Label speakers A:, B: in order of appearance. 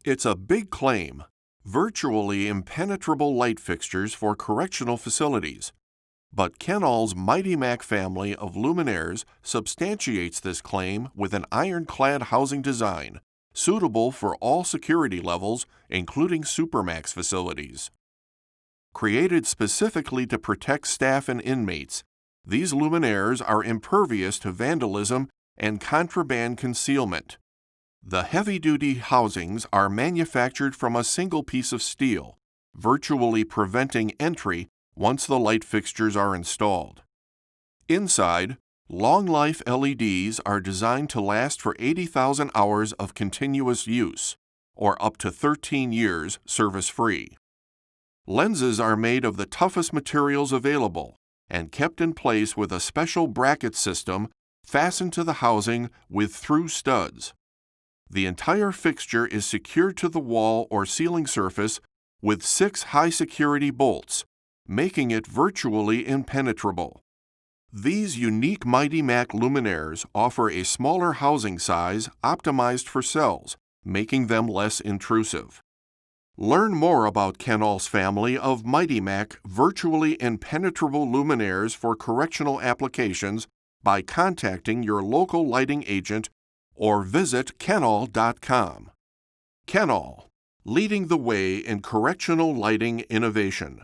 A: It's a big claim. Virtually impenetrable light fixtures for correctional facilities. But Kenall's MightyMac family of luminaires substantiates this claim with an ironclad housing design, suitable for all security levels, including Supermax facilities. Created specifically to protect staff and inmates, these luminaires are impervious to vandalism and contraband concealment. The heavy-duty housings are manufactured from a single piece of steel, virtually preventing entry once the light fixtures are installed. Inside, long-life LEDs are designed to last for 80,000 hours of continuous use, or up to 13 years service-free. Lenses are made of the toughest materials available and kept in place with a special bracket system fastened to the housing with through studs. The entire fixture is secured to the wall or ceiling surface with 6 high-security bolts, making it virtually impenetrable. These unique MightyMac luminaires offer a smaller housing size optimized for cells, making them less intrusive. Learn more about Kenall's family of MightyMac virtually impenetrable luminaires for correctional applications by contacting your local lighting agent or visit Kenall.com. Kenall, leading the way in correctional lighting innovation.